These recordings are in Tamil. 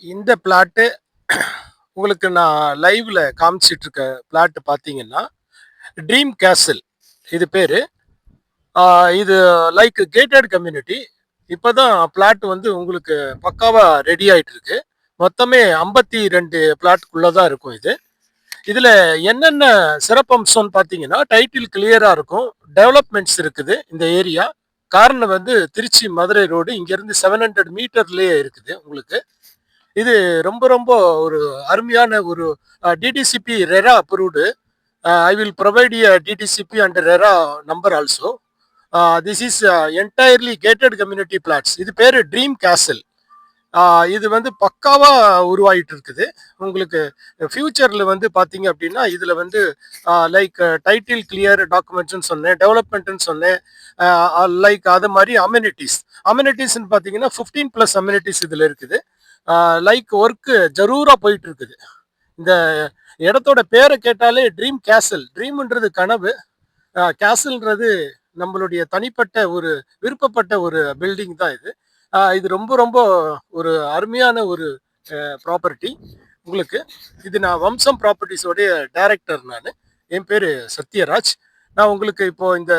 இந்த பிளாட்டு உங்களுக்கு நான் லைவ்ல காமிச்சிட்டு இருக்க பிளாட் பார்த்தீங்கன்னா ட்ரீம் கேசல் இது பேரு. இது லைக் கேட்டட் கம்யூனிட்டி. இப்போதான் பிளாட் வந்து உங்களுக்கு பக்காவா ரெடி ஆயிட்டு இருக்கு. மொத்தமே 52 பிளாட்டுக்குள்ள தான் இருக்கும் இது. இதுல என்னென்ன சிறப்பம்சம்னு பார்த்தீங்கன்னா டைட்டில் கிளியரா இருக்கும். டெவலப்மெண்ட்ஸ் இருக்குது இந்த ஏரியா. காரணம் வந்து திருச்சி மதுரை ரோடு இங்கிருந்து 700 மீட்டர்லயே இருக்குது உங்களுக்கு. இது ரொம்ப ரொம்ப ஒரு அருமையான ஒரு DTCP RERA approved. I will provide you DTCP and RERA number also. This is entirely gated community plots. இது பேரு ட்ரீம் கேசல். இது வந்து பக்காவா உருவாயிட்டு இருக்குது. உங்களுக்கு ஃபியூச்சர்ல வந்து பாத்தீங்க அப்படின்னா இதுல வந்து லைக் டைட்டில் கிளியர் டாக்குமெண்ட்ஸ்னு சொன்னேன், டெவலப்மெண்ட்னு சொன்னேன், லைக் அது மாதிரி அமெனிட்டிஸ்ன்னு பாத்தீங்கன்னா 15 பிளஸ் அமெனிட்டிஸ் இதுல இருக்குது. லைக் ஒர்க்கு ஜரூரா போயிட்டு இருக்குது. இந்த இடத்தோட பேரை கேட்டாலே ட்ரீம் கேசல். ட்ரீம்ன்றது கனவு, கேசல்ன்றது நம்மளுடைய தனிப்பட்ட ஒரு விருப்பப்பட்ட ஒரு பில்டிங் தான் இது. இது ரொம்ப ரொம்ப ஒரு அருமையான ஒரு ப்ராப்பர்ட்டி உங்களுக்கு. இது நான் வம்சம் ப்ராப்பர்ட்டிஸோடைய டைரக்டர் நான். என் பேர் சத்யராஜ். நான் உங்களுக்கு இப்போ இந்த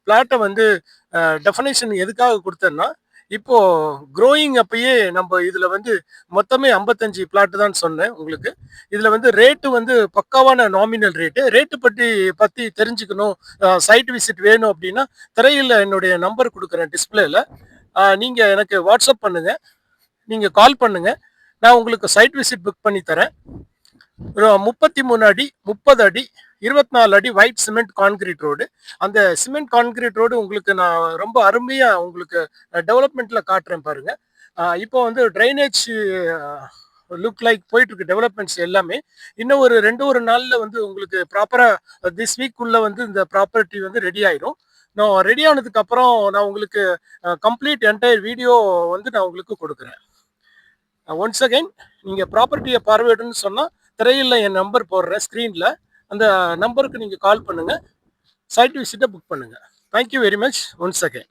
பிளாட்டை வந்து டெஃபனேஷன் எதுக்காக கொடுத்தேன்னா, இப்போ க்ரோயிங் அப்பயே நம்ம இதுல வந்து மொத்தமே 55 பிளாட் தான் சொன்னேன் உங்களுக்கு. இதுல வந்து ரேட்டு வந்து பக்காவான நாமினல் ரேட்டு பத்தி தெரிஞ்சுக்கணும், சைட் விசிட் வேணும் அப்படின்னா திரையில என்னுடைய நம்பர் கொடுக்குறேன் டிஸ்பிளேல. நீங்க எனக்கு வாட்ஸ்அப் பண்ணுங்க, நீங்க கால் பண்ணுங்க, நான் உங்களுக்கு சைட் விசிட் புக் பண்ணி தரேன். 33 அடி 30 அடி 24 அடி ஒயிட் சிமெண்ட் கான்கிரீட் ரோடு. அந்த சிமெண்ட் கான்கிரீட் ரோடு உங்களுக்கு நான் ரொம்ப அருமையா உங்களுக்கு டெவலப்மெண்ட்ல காட்டுறேன் பாருங்க. இப்போ வந்து ட்ரைனேஜ் லுக் லைக் போயிட்டு இருக்கு டெவலப்மெண்ட்ஸ் எல்லாமே. இன்னும் ஒரு நாள்ல வந்து உங்களுக்கு ப்ராப்பரா திஸ் வீக் உள்ள வந்து இந்த ப்ராப்பர்ட்டி வந்து ரெடி ஆயிரும். நான் ரெடி ஆனதுக்கு அப்புறம் நான் உங்களுக்கு கம்ப்ளீட் என்டையர் வீடியோ வந்து நான் உங்களுக்கு கொடுக்குறேன். ஒன்ஸ் அகைன் நீங்கள் ப்ராப்பர்ட்டியை பார்வையிடணும்னு சொன்னால் திரையில் என் நம்பர் போடுறேன் ஸ்க்ரீனில். அந்த நம்பருக்கு நீங்கள் கால் பண்ணுங்கள், சைட் விசிட்டை புக் பண்ணுங்கள். Thank you very much once again.